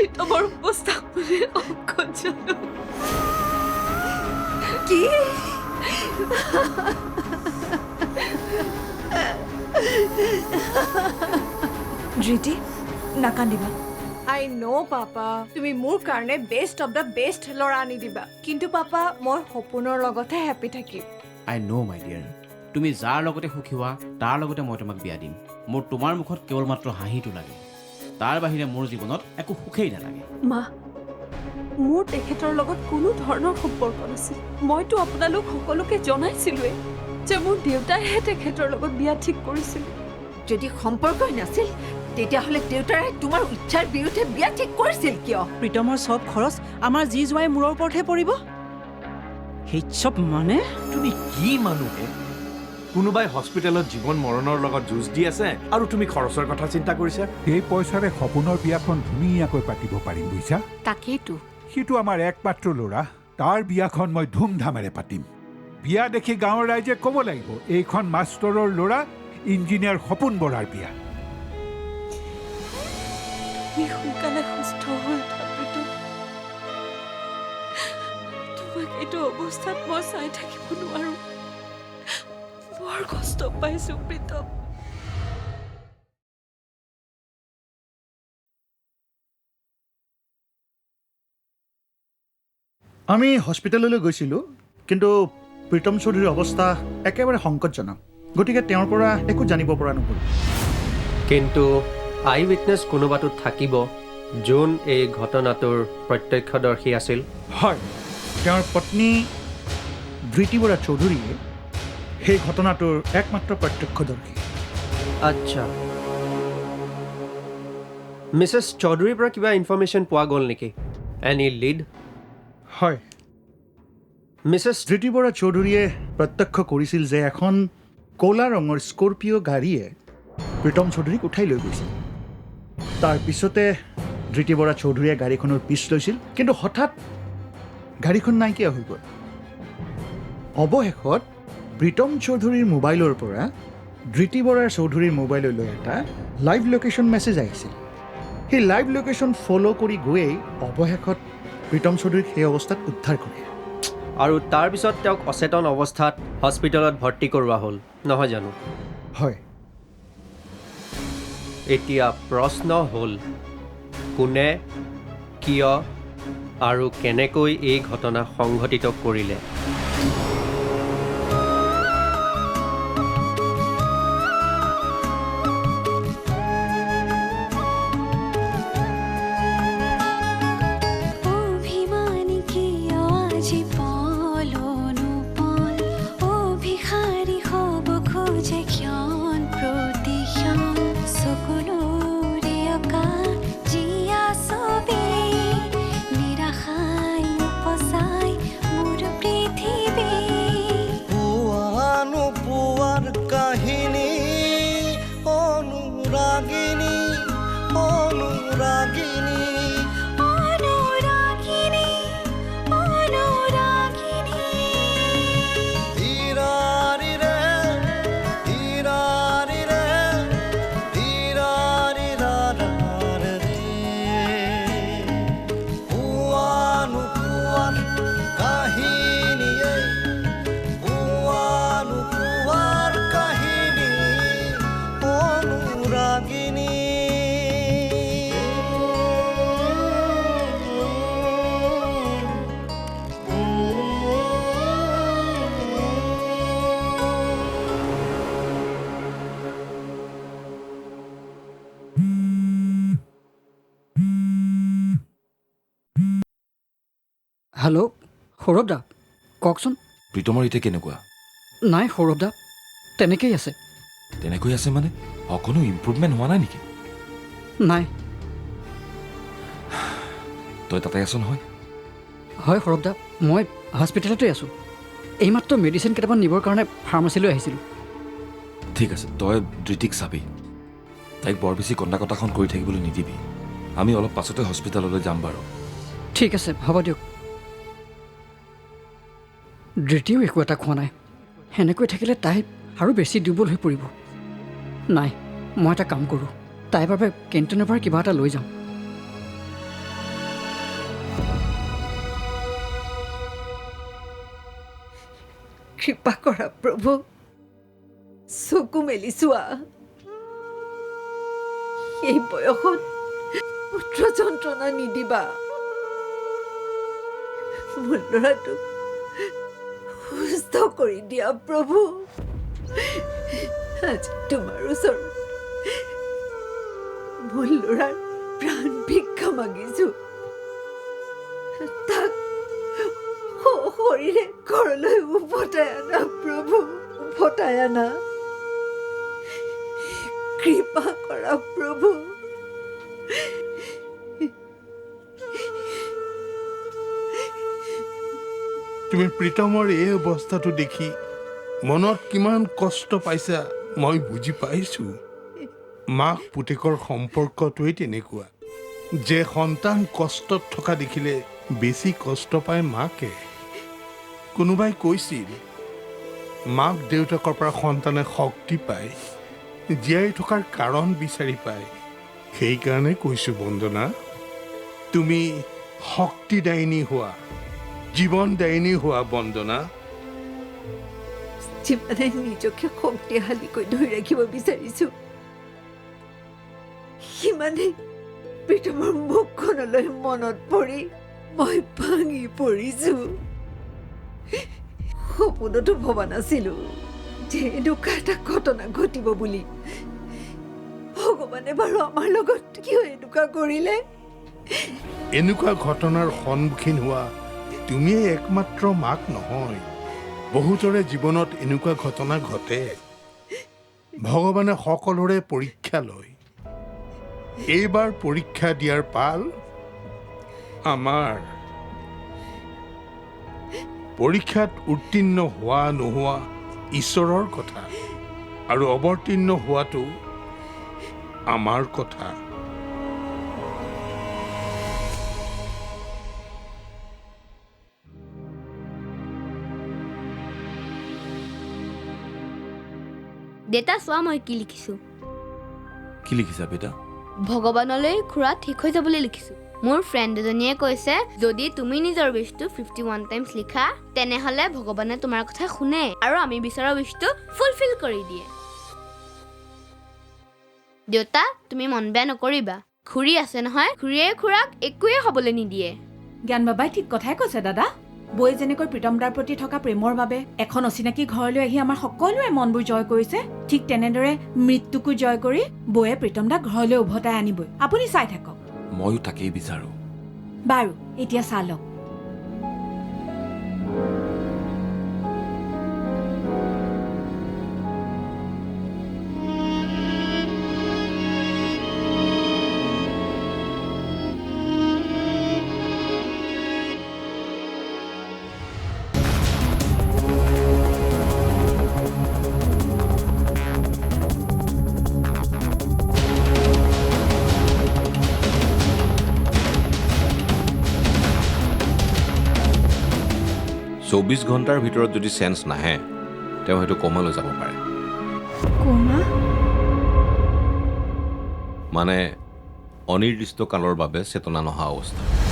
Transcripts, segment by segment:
প্ৰীতমৰ অৱস্থা বুলি অংকত জানো কি ধৃতি নাকান্দিবা আই নো পাপা তুমি মোৰ কাৰণে বেষ্ট অফ দ্য বেষ্ট ল'ৰা আনি দিবা কিন্তু পাপা মই সপোনৰ লগতহে হেপী থাকিম আই ন' মাই ডিয়াৰ তুমি যাৰ লগতে সুখী হোৱা তাৰ লগতে মই তোমাক বিয়া দিম মোৰ তোমাৰ মুখত কেৱল মাত্ৰ হাঁহিটো লাগে তাৰ বাহিৰে মোৰ জীৱনত একো সুখেই নালাগে মা মোৰ তেখেতৰ লগত কোনো ধৰণৰ সম্পৰ্ক নাছিল মইতো আপোনালোক সকলোকে জনাইছিলোৱেই যে মোৰ দেউতাইহে তেখেতৰ লগত বিয়া ঠিক কৰিছিল যদি সম্পৰ্কই নাছিল তেতিয়াহ'লে দেউতাৰে তোমাৰ ইচ্ছাৰ বিৰুদ্ধে বিয়া ঠিক কৰিছিল কিয় প্ৰীতমৰ চব খৰচ আমাৰ যি জোৱাই মূৰৰ ওপৰতহে পৰিব সেই চব মানে তুমি কি মানুহে কোনোবাই হস্পিটেলত জীৱন মৰণৰ লগত যুঁজ দি আছে আৰু তুমি খৰচৰ কথা চিন্তা কৰিছা এই পইচাৰে সপোনৰ বিয়াখন ধুনীয়াকৈ পাতিব পাৰিম বুজিছা তাকেইতো সিটো আমাৰ একমাত্ৰ ল'ৰা তাৰ বিয়াখন মই ধুমধামেৰে পাতিম বিয়া দেখি গাঁৱৰ ৰাইজে ক'ব লাগিব এইখন মাষ্টৰৰ ল'ৰা ইঞ্জিনিয়াৰ সপোন বৰাৰ বিয়া তুমি সোনকালে সুস্থ হৈ উঠা প্ৰীতম তোমাক এইটো অৱস্থাত মই চাই থাকিব নোৱাৰো বৰ কষ্ট পাইছো প্ৰীতম আমি হস্পিটেললৈ গৈছিলোঁ কিন্তু প্ৰীতম চৌধুৰীৰ অৱস্থা একেবাৰে সংকটজনক গতিকে তেওঁৰ পৰা একো জানিব পৰা নগ'ল কিন্তু আই উইটনেছ কোনোবাটো থাকিব যোন এই ঘটনাটোৰ প্ৰত্যক্ষদৰ্শী আছিল হয় তেওঁৰ পত্নী ধৃতি বৰা চৌধুৰীয়ে সেই ঘটনাটোৰ একমাত্ৰ প্ৰত্যক্ষদৰ্শী আচ্ছা মিছেছ চৌধুৰীৰ পৰা কিবা ইনফৰ্মেশ্যন পোৱা গ'ল নেকি এনি লিড হয় মিছেছ ধৃতি বৰা চৌধুৰীয়ে প্ৰত্যক্ষ কৰিছিল যে এখন ক'লা ৰঙৰ স্কৰ্পিঅ' গাড়ীয়ে প্ৰীতম চৌধুৰীক উঠাই লৈ গৈছিল তাৰপিছতে ধৃতি বৰা চৌধুৰীয়ে গাড়ীখনৰ পিছ লৈছিল কিন্তু হঠাৎ গাড়ীখন নাইকিয়া হৈ গ'ল অৱশেষত প্ৰীতম চৌধুৰীৰ মোবাইলৰ পৰা ধৃতি বৰা চৌধুৰীৰ মোবাইললৈ এটা লাইভ লোকেশ্যন মেছেজ আহিছিল সেই লাইভ লোকেশ্যন ফ'ল' কৰি গৈয়ে অৱশেষত প্ৰীতম চৌধুৰীক সেই অৱস্থাত উদ্ধাৰ কৰে আৰু তাৰপিছত তেওঁক অচেতন অৱস্থাত হস্পিটেলত ভৰ্তি কৰোৱা হ'ল নহয় জানো হয় এতিয়া প্ৰশ্ন হ'ল কোনে কিয় আৰু কেনেকৈ এই ঘটনা সংঘটিত কৰিলে হেল্ল' সৌৰভ দা কওকচোন প্ৰীতমৰ এতিয়া কেনেকুৱা নাই সৌৰভ দা তেনেকেই আছে তেনেকৈ আছে মানে অকণো ইম্প্ৰুভমেণ্ট হোৱা নাই নেকি নাই তই তাতে আছ নহয় হয় সৌৰভ দা মই হস্পিটেলতে আছোঁ এইমাত্ৰ মেডিচিন কেইটামান নিবৰ কাৰণে ফাৰ্মাচীলৈ আহিছিলোঁ ঠিক আছে তই ধৃতিক চাবি তাইক বৰ বেছি কন্দা কটাখন কৰি থাকিবলৈ নিদিবি আমি অলপ পাছতে হস্পিটেললৈ যাম বাৰু ঠিক আছে হ'ব দিয়ক ধৃতিও একো এটা খোৱা নাই সেনেকৈ থাকিলে তাই আৰু বেছি দুৰ্বল হৈ পৰিব নাই মই এটা কাম কৰোঁ তাইৰ বাবে কেণ্টিনৰ পৰা কিবা এটা লৈ যাওঁ কৃপা কৰা প্ৰভু চকু মেলি চোৱা এই বয়সত পুত্ৰ যন্ত্ৰণা নিদিবা মোৰ ল'ৰাটোক সুস্থ কৰি দিয়া প্ৰভু আজি তোমাৰ ওচৰত মোৰ ল'ৰাৰ প্ৰাণ ভিক্ষা মাগিছো তাক শৰীৰে ঘৰলৈ উভতাই আনা প্ৰভু উভতাই আনা কৃপা কৰা প্ৰভু তুমি প্ৰীতমৰ এই অৱস্থাটো দেখি মনত কিমান কষ্ট পাইছা মই বুজি পাইছোঁ মাক পুতেকৰ সম্পৰ্কটোৱেই তেনেকুৱা যে সন্তান কষ্টত থকা দেখিলে বেছি কষ্ট পায় মাকে কোনোবাই কৈছিল মাক দেউতাকৰ পৰা সন্তানে শক্তি পায় জীয়াই থকাৰ কাৰণ বিচাৰি পায় সেইকাৰণে কৈছোঁ বন্দনা তুমি শক্তিদায়িনী হোৱা জীৱনদায়িনী হোৱা বন্দনা যিমানে নিজকে শক্তিশালীকৈ ধৰি ৰাখিব বিচাৰিছো সিমানে প্ৰীতমৰ মুখখনলৈ মনত পৰি মই ভাঙি পৰিছো সপোনতো ভবা নাছিলো যে এনেকুৱা এটা ঘটনা ঘটিব বুলি ভগৱানে বাৰু আমাৰ লগত কিয় এনেকুৱা কৰিলে এনেকুৱা ঘটনাৰ সন্মুখীন হোৱা তুমিয়ে একমাত্ৰ মাক নহয় বহুতৰে জীৱনত এনেকুৱা ঘটনা ঘটে ভগৱানে সকলোৰে পৰীক্ষা লয় এইবাৰ পৰীক্ষা দিয়াৰ পাল আমাৰ পৰীক্ষাত উত্তীৰ্ণ হোৱা নোহোৱা ঈশ্বৰৰ কথা আৰু অৱতীৰ্ণ হোৱাটো আমাৰ কথা দেতা চোৱা মই কি লিখিছোঁ কি লিখিছা বেটা ভগৱানলৈ খুৰা ঠিক হৈ যাবলৈ লিখিছোঁ মোৰ ফ্ৰেণ্ড এজনীয়ে কৈছে যদি তুমি নিজৰ উইশটো 51 টাইমছ লিখা তেনেহ'লে ভগৱানে তোমাৰ কথা শুনে আৰু আমি বিচৰা উইশটো ফুলফিল কৰি দিয়ে দেউতা তুমি মন বেয়া নকৰিবা খুৰী আছে নহয় খুৰীয়ে খুৰাক একোৱে হ'বলৈ নিদিয়ে জ্ঞান বাবাই ঠিক কথাই কৈছে দাদা বৈ যেনেকৈ প্ৰীতমদাৰ প্ৰতি থকা প্ৰেমৰ বাবে এখন অচিনাকি ঘৰলৈ আহি আমাৰ সকলোৰে মনবোৰ জয় কৰিছে ঠিক তেনেদৰে মৃত্যুকো জয় কৰি বৈয়ে প্ৰীতমদাক ঘৰলৈ উভতাই আনিবই আপুনি চাই থাকক ময়ো তাকেই বিচাৰোঁ বাৰু এতিয়া চাই লওক চৌবিছ ঘণ্টাৰ ভিতৰত যদি চেঞ্চ নাহে তেওঁ হয়তো কোমালৈ যাব পাৰে কোমা মানে অনিৰ্দিষ্ট কালৰ বাবে চেতনা নহা অৱস্থা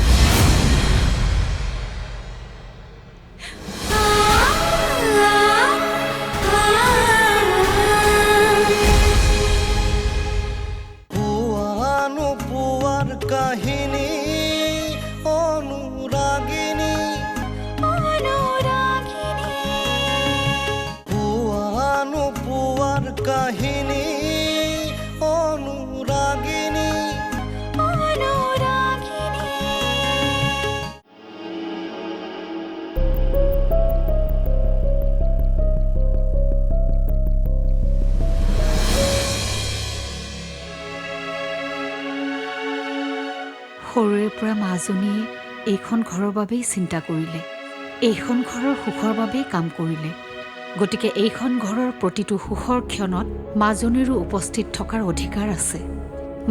সৰুৰে পৰা মাজনীয়ে এইখন ঘৰৰ বাবেই চিন্তা কৰিলে এইখন ঘৰৰ সুখৰ বাবেই কাম কৰিলে গতিকে এইখন ঘৰৰ প্ৰতিটো সুখৰ ক্ষণত মাজনীৰো উপস্থিত থকাৰ অধিকাৰ আছে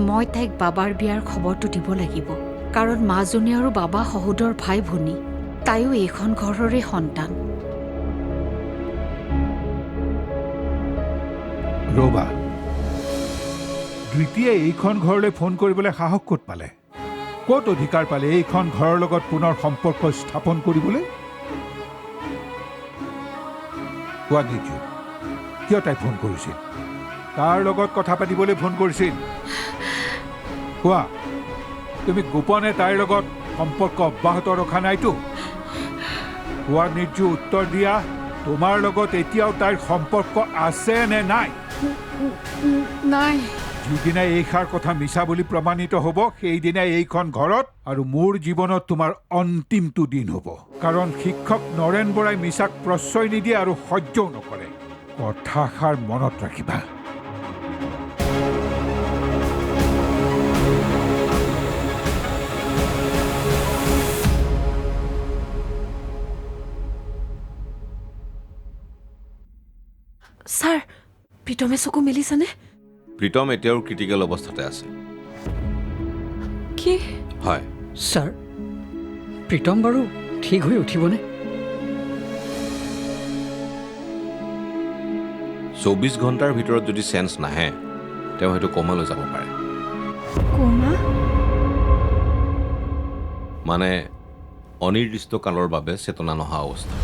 মই তাইক বাবাৰ বিয়াৰ খবৰটো দিব লাগিব কাৰণ মাজনী আৰু বাবা সহোদৰ ভাই ভনী তাইও এইখন ঘৰৰে সন্তান ৰবা দ্বিতীয় এইখন ঘৰলৈ ফোন কৰিবলৈ সাহস ক'ত পালে ক'ত অধিকাৰ পালে এইখন ঘৰৰ লগত পুনৰ সম্পৰ্ক স্থাপন কৰিবলৈ কোৱা নিৰ্জু কিয় তাই ফোন কৰিছিল তাৰ লগত কথা পাতিবলৈ ফোন কৰিছিল কোৱা তুমি গোপনে তাইৰ লগত সম্পৰ্ক অব্যাহত ৰখা নাইতো কোৱা নিৰ্জু উত্তৰ দিয়া তোমাৰ লগত এতিয়াও তাইৰ সম্পৰ্ক আছে নে নাই নাই যিদিনা এইষাৰ কথা মিছা বুলি প্ৰমাণিত হ'ব সেইদিনা এইখন ঘৰত আৰু মোৰ জীৱনত তোমাৰ অন্তিমটো দিন হ'ব কাৰণ শিক্ষক নৰেন বৰাই মিছাক প্ৰশ্ৰয় নিদিয়ে আৰু সহ্যও নকৰে কথাষাৰ মনত ৰাখিবা ছাৰ প্ৰীতমে চকু মেলিছেনে প্ৰীতম এতিয়াও ক্ৰিটিকেল অৱস্থাতে আছে কি হয় ছাৰ প্ৰীতম বাৰু ঠিক হৈ উঠিবনে 24 ঘণ্টাৰ ভিতৰত যদি চেঞ্চ নাহে তেওঁ হয়তো কোমালৈ যাব পাৰে কোমা মানে অনিৰ্দিষ্ট কালৰ বাবে চেতনা নহা অৱস্থা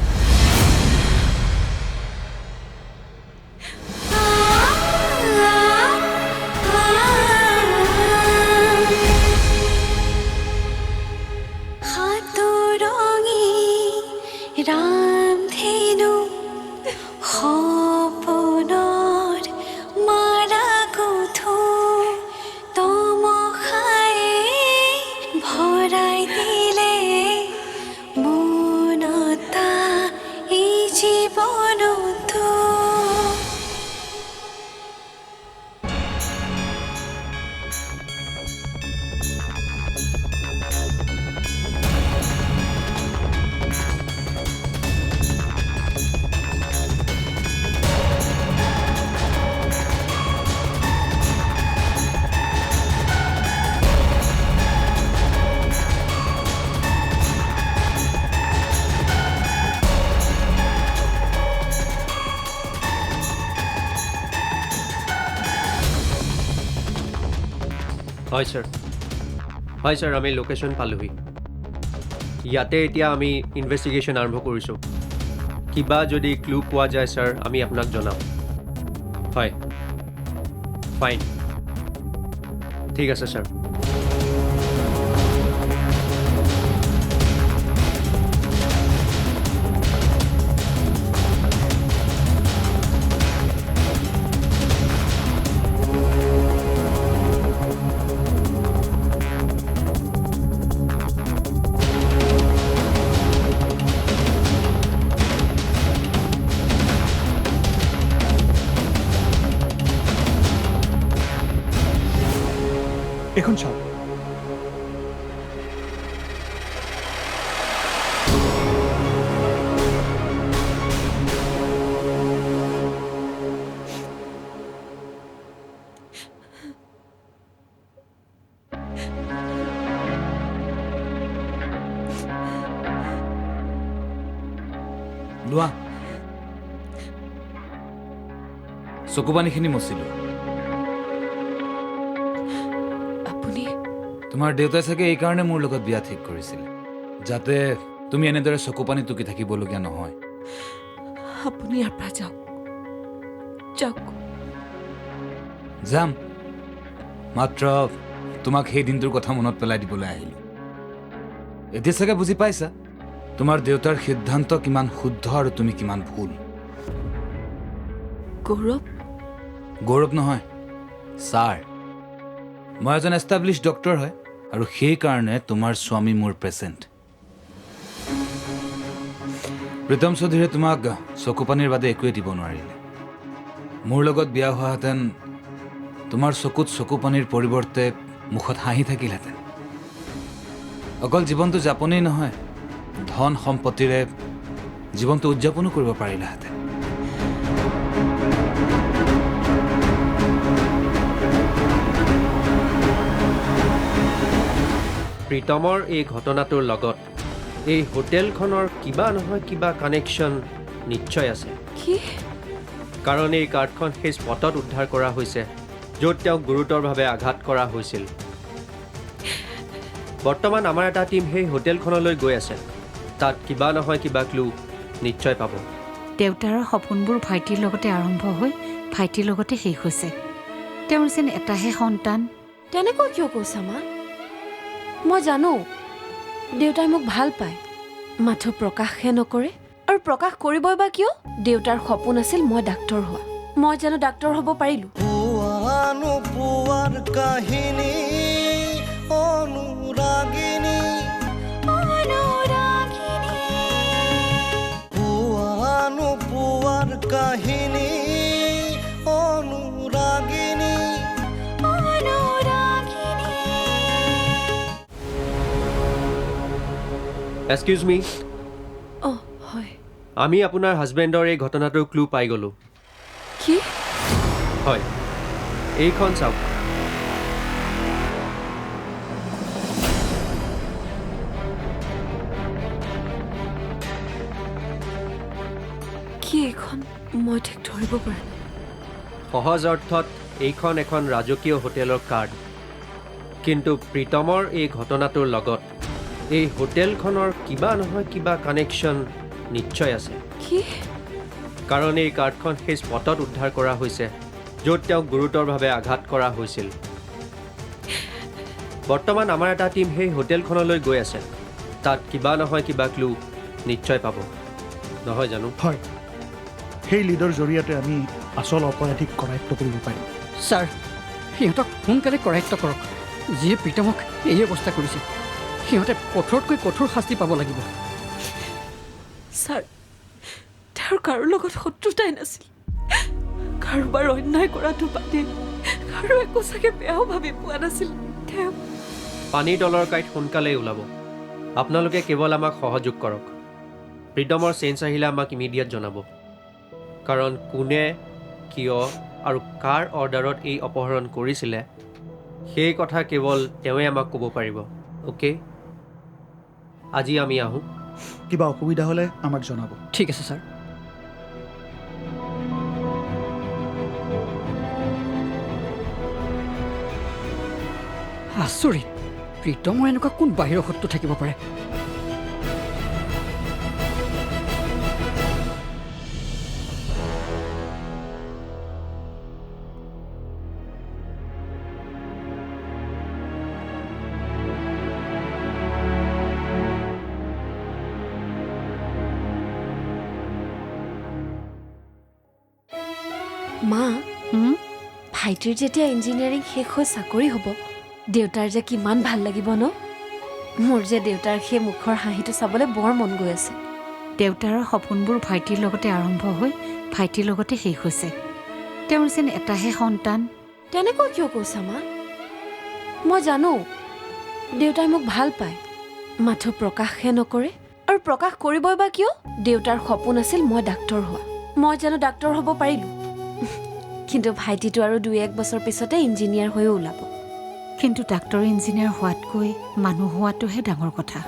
হয় ছাৰ আমি লোকেশ্যন পালোহি ইয়াতে এতিয়া আমি ইনভেষ্টিগেশ্যন আৰম্ভ কৰিছোঁ কিবা যদি ক্লু পোৱা যায় ছাৰ আমি আপোনাক জনাম হয় ফাইন ঠিক আছে ছাৰ এখন চাওক লোৱা চকুপানীখিনি মচিলোঁ তোমাৰ দেউতাই চাগে এইকাৰণে মোৰ লগত বিয়া ঠিক কৰিছিল যাতে তুমি এনেদৰে চকুপানী টুকি থাকিবলগীয়া নহয় আপুনি ইয়াৰ পৰা যাওক যাওক যাম মাত্ৰ তোমাক সেই দিনটোৰ কথা মনত পেলাই দিবলৈ আহিলোঁ এতিয়া চাগে বুজি পাইছা তোমাৰ দেউতাৰ সিদ্ধান্ত কিমান শুদ্ধ আৰু তুমি কিমান ভুল গৌৰৱ নহয় ছাৰ মই এজন এষ্টাব্লিছ ডক্টৰ হয় আৰু সেইকাৰণে তোমাৰ স্বামী মোৰ পেচেণ্ট প্ৰীতম চৌধুৰীয়ে তোমাক চকুপানীৰ বাদে একোৱে দিব নোৱাৰিলে মোৰ লগত বিয়া হোৱাহেঁতেন তোমাৰ চকুত চকুপানীৰ পৰিৱৰ্তে মুখত হাঁহি থাকিলহেঁতেন অকল জীৱনটো যাপনেই নহয় ধন সম্পত্তিৰে জীৱনটো উদযাপনো কৰিব পাৰিলাহেঁতেন প্ৰীতমৰ এই ঘটনাটোৰ লগত এই হোটেলখনৰ কিবা নহয় কিবা কানেকশ্যন নিশ্চয় আছে কি কাৰণ এই কাৰ্ডখন সেই স্পটত উদ্ধাৰ কৰা হৈছে য'ত তেওঁক গুৰুতৰভাৱে আঘাত কৰা হৈছিল বৰ্তমান আমাৰ এটা টীম সেই হোটেলখনলৈ গৈ আছে তাত কিবা নহয় কিবা ক্লু নিশ্চয় পাব দেউতাৰ সপোনবোৰ ভাইটিৰ লগতে আৰম্ভ হৈ ভাইটিৰ লগতে শেষ হৈছে। তেওঁৰ যেন এটাহে সন্তান। তেনেকৈ কিয় কৈছা মা? মই জানো দেউতাই মোক ভাল পায়, মাথো প্ৰকাশহে নকৰে। আৰু প্ৰকাশ কৰিবই বা কিয়? দেউতাৰ সপোন আছিল মই ডাক্তৰ হোৱা। মই জানো ডাক্তৰ হ'ব পাৰিলো? কাহিনী অনুৰাগিনী পুৱাৰ কাহিনী অনুৰাগিনী এক্সকিউজ মি, অঁ হয়। আমি আপোনাৰ হাজবেণ্ডৰ এই ঘটনাটোৰ ক্লু পাই গ'লোঁ। কি? হয়, এইখন চাওক। কি এইখন? মই ঠিক ধৰিব পৰা নাই। সহজ অৰ্থত এইখন এখন ৰাজকীয় হোটেলৰ কাৰ্ড। কিন্তু প্ৰীতমৰ এই ঘটনাটোৰ লগত এই হোটেলখনৰ কিবা নহয় কিবা কানেকশ্যন নিশ্চয় আছে। কি? কাৰণ এই কাৰ্ডখন সেই স্পটত উদ্ধাৰ কৰা হৈছে য'ত তেওঁক গুৰুতৰভাৱে আঘাত কৰা হৈছিল। বৰ্তমান আমাৰ এটা টীম সেই হোটেলখনলৈ গৈ আছে। তাত কিবা নহয় কিবা ক্লু নিশ্চয় পাব, নহয় জানো? হয়, সেই লিডৰ জৰিয়তে আমি আচল অপৰাধীক কৰায়ত্ব কৰিব পাৰিম। ছাৰ, সিহঁতক সোনকালে কৰায়ত্ব কৰক। যিয়ে প্ৰীতমক এই অৱস্থা কৰিছে সিহঁতে কঠোৰতকৈ কঠোৰ শাস্তি পাব লাগিব। ছাৰ, তেওঁৰ কাৰো লগত শত্ৰুতাই নাছিল। কাৰোবাৰ অন্যায় কৰাটো বাদে কাৰো একো চাগে বেয়াও ভাবি পোৱা নাছিল। তেওঁ পানীৰ তলৰ কাঁইট সোনকালেই ওলাব। আপোনালোকে কেৱল আমাক সহযোগ কৰক। প্ৰীতমৰ চেঞ্জ আহিলে আমাক ইমিডিয়েট জনাব। কাৰণ কোনে, কিয় আৰু কাৰ অৰ্ডাৰত এই অপহৰণ কৰিছিলে সেই কথা কেৱল তেওঁৱে আমাক ক'ব পাৰিব। অ'কে, আজি আমি আহোঁ। কিবা অসুবিধা হ'লে আমাক জনাব। ঠিক আছে ছাৰ। আচৰিত, প্ৰীতমৰ এনেকুৱা কোন বাহিৰৰ শত্ৰু থাকিব পাৰে? মা, ভাইটিৰ যেতিয়া ইঞ্জিনিয়াৰিং শেষ হৈ চাকৰি হ'ব, দেউতাৰ যে কিমান ভাল লাগিব ন? মোৰ যে দেউতাৰ সেই মুখৰ হাঁহিটো চাবলৈ বৰ মন গৈ আছে। দেউতাৰ সপোনবোৰ ভাইটিৰ লগতে আৰম্ভ হৈ ভাইটিৰ লগতে শেষ হৈছে। তেওঁৰ যেন এটাহে সন্তান। তেনেকৈ কিয় কৈছা মা? মই জানো দেউতাই মোক ভাল পায়, মাথো প্ৰকাশহে নকৰে। আৰু প্ৰকাশ কৰিবই বা কিয়? দেউতাৰ সপোন আছিল মই ডাক্তৰ হোৱা। মই জানো ডাক্তৰ হ'ব পাৰিলো? কিন্তু ভাইটিটো আৰু 2-1 বছৰ পিছতে ইঞ্জিনিয়াৰ হৈও ওলাব। কিন্তু ডাক্তৰ ইঞ্জিনিয়াৰ হোৱাতকৈ মানুহ হোৱাটোহে ডাঙৰ কথা।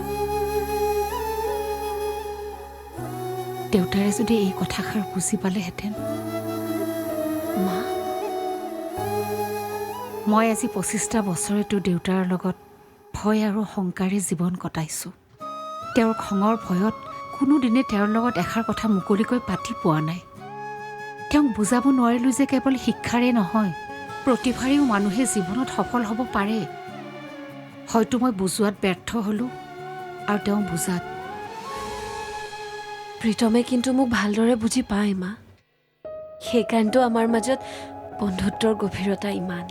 দেউতাৰে যদি এই কথাষাৰ বুজি পালেহেঁতেন। মা, মই আজি 25টা বছৰেতো দেউতাৰ লগত ভয় আৰু শংকাৰে জীৱন কটাইছোঁ। তেওঁৰ খঙৰ ভয়ত কোনোদিনে তেওঁৰ লগত এষাৰ কথা মুকলিকৈ পাতি পোৱা নাই। তেওঁক বুজাব নোৱাৰিলোঁ যে কেৱল শিক্ষাৰে নহয়, প্ৰতিভাৰেও মানুহে জীৱনত সফল হ'ব পাৰে। হয়তো মই বুজোৱাত ব্যৰ্থ হ'লোঁ আৰু তেওঁ বুজাত। প্ৰীতমে কিন্তু মোক ভালদৰে বুজি পায় মা। সেইকাৰণেতো আমাৰ মাজত বন্ধুত্বৰ গভীৰতা ইমান।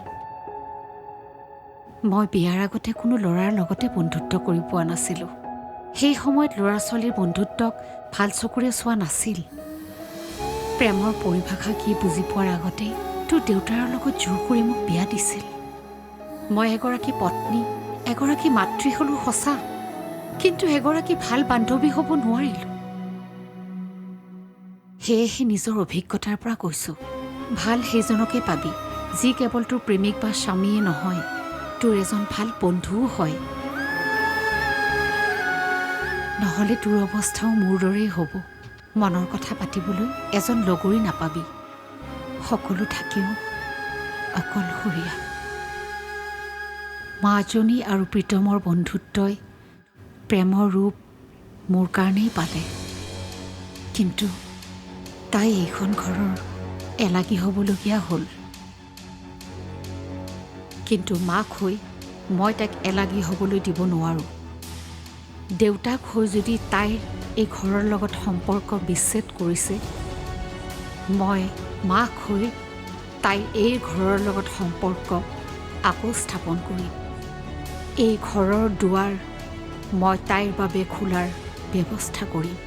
মই বিয়াৰ আগতে কোনো ল'ৰাৰ লগতে বন্ধুত্ব কৰি পোৱা নাছিলোঁ। সেই সময়ত ল'ৰা ছোৱালীৰ বন্ধুত্বক ভাল চকুৰে চোৱা নাছিল। প্ৰেমৰ পৰিভাষা কি বুজি পোৱাৰ আগতেই তোৰ দেউতাৰ লগত জোৰ কৰি মোক বিয়া দিছিল। মই এগৰাকী পত্নী, এগৰাকী মাতৃ হ'লোঁ সঁচা, কিন্তু এগৰাকী ভাল বান্ধৱী হ'ব নোৱাৰিলোঁ। সেয়েহে নিজৰ অভিজ্ঞতাৰ পৰা কৈছোঁ, ভাল সেইজনকে পাবি যি কেৱল তোৰ প্ৰেমিক বা স্বামীয়ে নহয়, তোৰ এজন ভাল বন্ধুও হয়। নহ'লে তোৰ অৱস্থাও মোৰ দৰেই হ'ব। মনৰ কথা পাতিবলৈ এজন লগৰী নাপাবি। সকলো থাকিও অকলশৰীয়া। মাজনী আৰু প্ৰীতমৰ বন্ধুত্বই প্ৰেমৰ ৰূপ মোৰ কাৰণেই পালে। কিন্তু তাই এইখন ঘৰৰ এলাগী হ'বলগীয়া হ'ল। কিন্তু মাক হৈ মই তাইক এলাগী হ'বলৈ দিব নোৱাৰোঁ। দেউতাক হৈ যদি তাইৰ এই ঘৰৰ লগত সম্পৰ্ক বিচ্ছেদ কৰিছে, মই মাক হৈ তাইৰ এই ঘৰৰ লগত সম্পৰ্ক আকৌ স্থাপন কৰিম। এই ঘৰৰ দুৱাৰ মই তাইৰ বাবে খোলাৰ ব্যৱস্থা কৰিম।